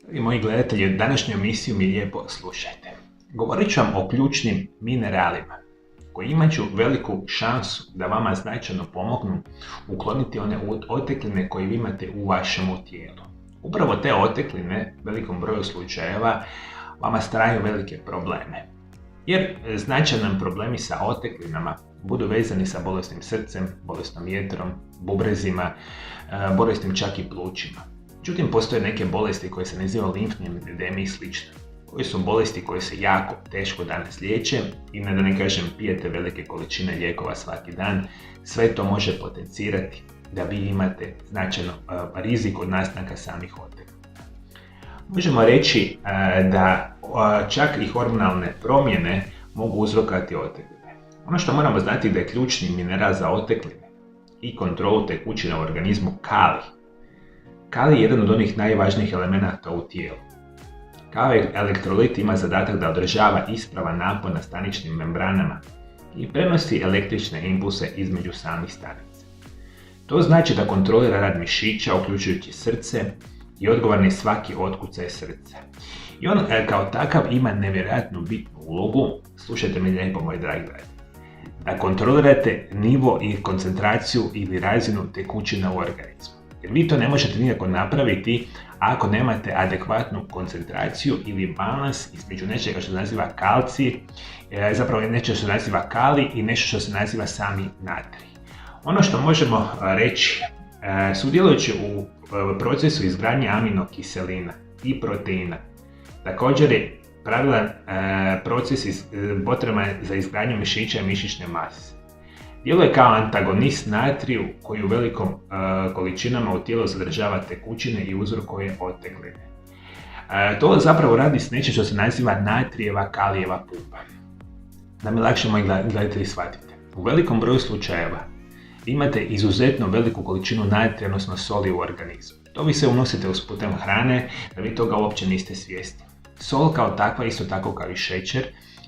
Dragi moji gledatelji, današnju emisiju mi lijepo slušajte. Govorit ću vam o ključnim mineralima koji imat ću veliku šansu da vama značajno pomognu ukloniti one otekline koje vi imate u vašem tijelu. Upravo te otekline, velikom broju slučajeva, vama stvaraju velike probleme. Jer značajni problemi sa oteklinama budu vezani sa bolesnim srcem, bolesnom jetrom, bubrezima, bolesnim čak i plućima. Međutim, postoje neke bolesti koje se nazivaju limfni edemi i slično, koje su bolesti koje se jako teško danas liječe i da ne kažem pijete velike količine lijekova svaki dan, sve to može potencirati da vi imate značajno rizik od nastanka samih oteklina. Možemo reći da čak i hormonalne promjene mogu uzrokovati otekline. Ono što moramo znati da je ključni mineral za otekline i kontrolu tekućine u organizmu kalij. Kalij je jedan od onih najvažnijih elemenata u tijelu. Kao elektrolit ima zadatak da održava ispravan napon na staničnim membranama i prenosi električne impulse između samih stanica. To znači da kontrolira rad mišića, uključujući srce i odgovoran je svaki otkucaj srca. I on kao takav ima nevjerojatnu bitnu ulogu, slušajte me lijepo moji dragi gledatelji, da kontrolirate nivo i koncentraciju ili razinu tekućina u organizmu. Jer vi to ne možete nikako napraviti ako nemate adekvatnu koncentraciju ili balans između nečega što se naziva kalcij, zapravo nešto što se naziva kalij i nešto što se naziva sami natrij. Ono što možemo reći, sudjelujući u procesu izgradnje aminokiselina i proteina, također je pravilan proces potreban za izgradnju mišića i mišićne mase. Djeluje kao antagonist natriju koji u velikom količinama u tijelu zadržava tekućine i uzrokuje otekline. To zapravo radi s nečim što se naziva natrijeva kalijeva pumpa. Da mi lakše moji gledatelji shvatite. U velikom broju slučajeva imate izuzetno veliku količinu natrija, odnosno soli u organizmu. To vi se unosite uz putem hrane, da vi toga uopće niste svjesni. Sol kao takva, isto tako kao i šećer,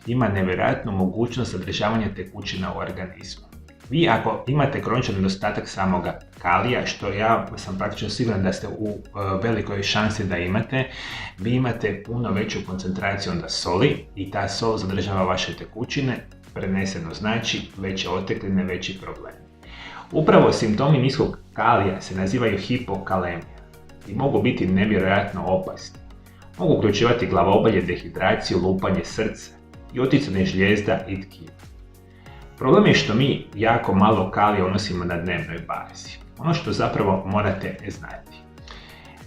ima nevjerojatnu mogućnost zadržavanja tekućina u organizmu. Vi ako imate kroničan nedostatak samoga kalija, što ja sam praktično siguran da ste u velikoj šansi da imate, vi imate puno veću koncentraciju onda soli i ta sol zadržava vaše tekućine, preneseno znači veće otekline, veći problem. Upravo simptomi niskog kalija se nazivaju hipokalemija i mogu biti nevjerojatno opasni. Mogu uključivati glavobolje, dehidraciju, lupanje srca i oticanje žlijezda i tkiva. Problem je što mi jako malo kalija unosimo na dnevnoj bazi. Ono što zapravo morate znati.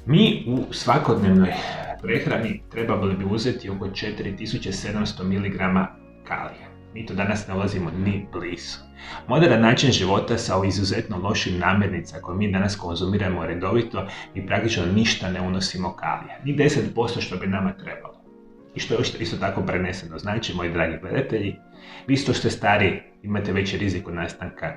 Mi u svakodnevnoj prehrani trebali bi uzeti oko 4700 mg kalija. Mi to danas ne ulazimo ni blizu. Moderan način života sa izuzetno lošim namirnicama koje mi danas konzumiramo redovito, mi praktično ništa ne unosimo kalija. Ni 10% što bi nama trebalo. I što je isto tako preneseno. Znači, moji dragi gledatelji, vi što ste stariji imate veći rizik od nastanka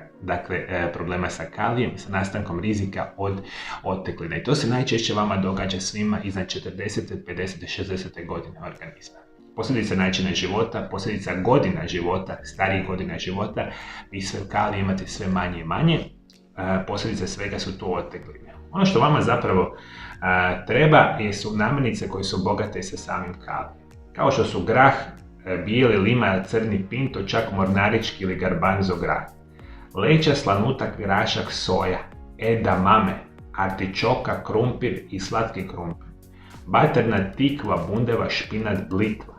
problema sa kalijem, sa nastankom rizika od oteklina. I to se najčešće vama događa svima iznad 40, 50, 60 godine organizma. Posljedica načina života, posljedica godina života, starijih godina života, vi sve kalije imate sve manje i manje, posljedice svega su tu otekline. Ono što vama zapravo treba su namirnice koje su bogate sa samim kalijem. Kao što su grah, bijeli lima, crni pinto, čak mornarički ili garbanzo grah. Leća, slanutak, grašak, soja, edamame, artičoka, krumpir i slatki krumpir. Baterna, tikva, bundeva, špinat, blitva.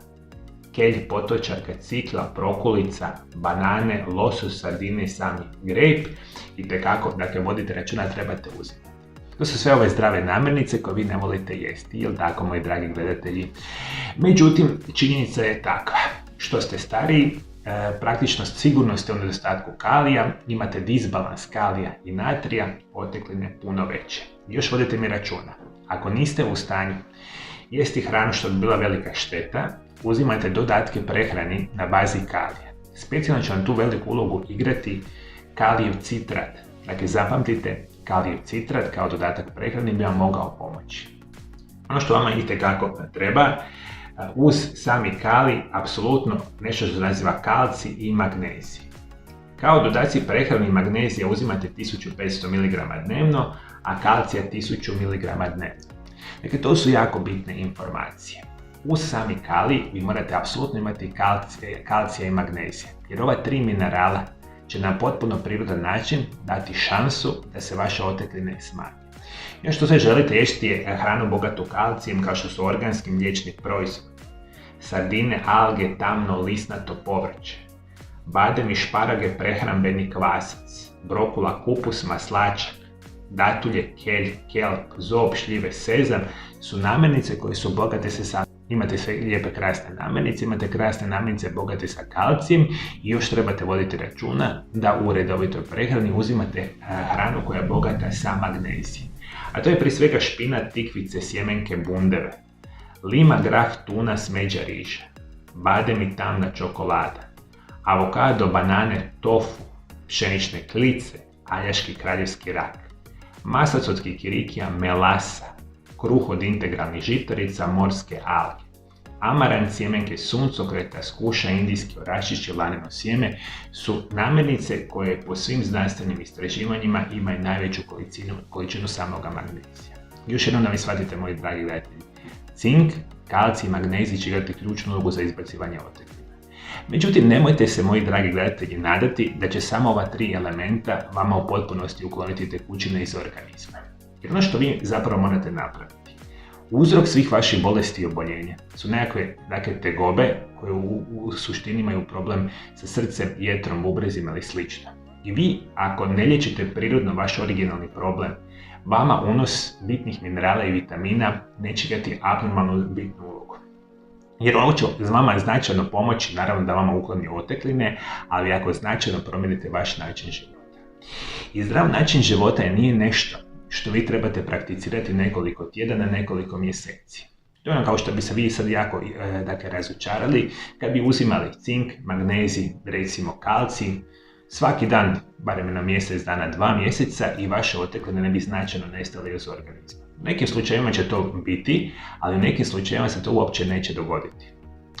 Kelj, potočarka, cikla, prokulica, banane, losos, sardine i sami grejp. I tekako, dakle, vodite računa, trebate uzeti. To su sve ove zdrave namirnice koje vi ne volite jesti, jel tako, moji dragi gledatelji? Međutim, činjenica je takva. Što ste stariji, praktično sigurno ste u nedostatku kalija, imate disbalans kalija i natrija, otekline puno veće. Još vodite mi računa. Ako niste u stanju jesti hranu što bi bila velika šteta, uzimajte dodatke prehrani na bazi kalija. Specijalno će vam tu veliku ulogu igrati kalijev citrat. Dakle, zapamtite, kalijev citrat kao dodatak prehrani bi vam mogao pomoći. Ono što vama itekako treba, uz sami kalij, apsolutno nešto što se naziva kalcij i magnezij. Kao dodaci prehrani magnezija uzimate 1500 mg dnevno, a kalcija 1000 mg dnevno. Dakle, to su jako bitne informacije. Uz sami kalij vi morate apsolutno imati kalcija i magnezija, jer ova 3 minerala će na potpuno prirodan način dati šansu da se vaše otekline smanje. Još što sve želite jesti je hranu bogatu kalcijem, kao što su organski mliječni proizvodi, sardine, alge, tamno lisnato povrće, badem i šparage, prehrambeni kvasac, brokula, kupus, maslačak, datulje, kelj, kelp, zob, šljive, sezam su namirnice koje su bogate sa imate sve lijepe krasne namirnice, imate krasne namirnice bogate sa kalcijem i još trebate voditi računa da u redovitoj prehrani uzimate hranu koja je bogata sa magnezijem. A to je prije svega špinat, tikvice, sjemenke, bundeve, lima, grah, tuna, smeđa, riža, badem i tamna čokolada, avokado, banane, tofu, pšenične klice, aljaški kraljevski rak, maslac od kikirikija, melasa, kruh od integralnih žitarica, morske alge, amaranт, sjemenke suncokreta, skuša, indijski orašić i laneno sjeme su namirnice koje po svim znanstvenim istraživanjima imaju najveću količinu samoga magnezija. Još jednom da mi shvatite, moji dragi gledatelji, cink, kalcij i magnezij će igrati ključnu ulogu za izbacivanje otekline. Međutim, nemojte se, moji dragi gledatelji, nadati da će samo ova 3 elementa vama u potpunosti ukloniti tekućine iz organizma. Jer ono što vi zapravo morate napraviti, uzrok svih vaših bolesti i oboljenja su nekakve tegobe koje u suštini imaju problem sa srcem, jetrom, bubrezima ili slično. I vi, ako ne liječite prirodno vaš originalni problem, vama unos bitnih minerala i vitamina neće imati abnormalnu bitnu ulogu. Jer ovo će vama značajno pomoći, naravno da vama ukloni otekline, ali ako značajno promijenite vaš način života. I zdrav način života nije nešto što vi trebate prakticirati nekoliko tjedana, nekoliko mjeseci. To je ono kao što bi se vi sad jako razočarali kad bi uzimali cink, magnezij, recimo kalcij, svaki dan, barem na mjesec dana, 2 mjeseca i vaše otekline ne bi značajno nestale iz organizma. U nekim slučajevima će to biti, ali u nekim slučajevima se to uopće neće dogoditi.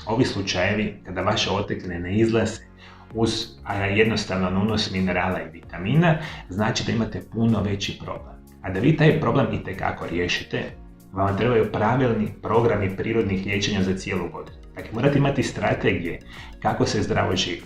Ovi slučajevi, kada vaše otekline ne izlaze uz jednostavan unos minerala i vitamina, znači da imate puno veći problem. A da vi taj problem itekako riješite, vam trebaju pravilni programi prirodnih liječenja za cijelu godinu. Dakle, morate imati strategije kako se zdravo živi.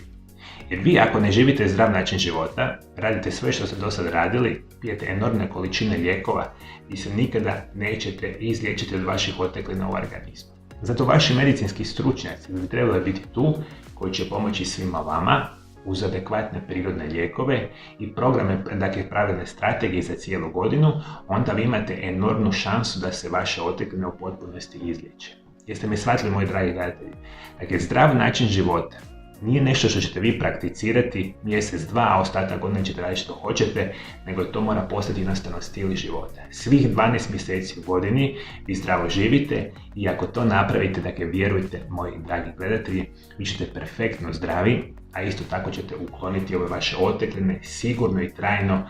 Jer vi ako ne živite zdrav način života, radite sve što ste do sad radili, pijete enormne količine lijekova i se nikada nećete izliječiti od vaših oteklina u organizmu. Zato vaši medicinski stručnjaci bi trebali biti tu koji će pomoći svima vama uz adekvatne prirodne lijekove i programe, dakle pravilne strategije za cijelu godinu, onda vi imate enormnu šansu da se vaše otekline u potpunosti izliječe. Jeste me shvatili, moji dragi gledatelji? Dakle, zdrav način života nije nešto što ćete vi prakticirati mjesec, 2, a ostatak godine ćete raditi što hoćete, nego to mora postati jednostavno stil života. Svih 12 mjeseci u godini vi zdravo živite i ako to napravite, dakle vjerujte, moji dragi gledatelji, vi ćete perfektno zdravi, a isto tako ćete ukloniti ove vaše otekline sigurno i trajno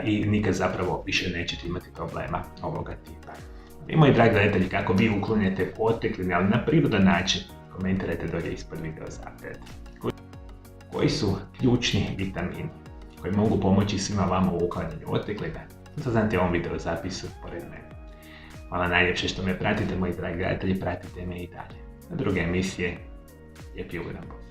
i nikad zapravo više nećete imati problema ovoga tipa. I moji dragi gledatelji, kako vi uklonite otekline, ali na prirodan način, komentirajte dolje ispod video zapet. Koji su ključni vitamini koji mogu pomoći svima vama u uklanjanju oteklina? To saznate u ovom video zapisu pored mene. Hvala najljepše što me pratite, moji dragi gledatelji, pratite me i dalje. Na druge emisije, lijep i ugodan pozdrav.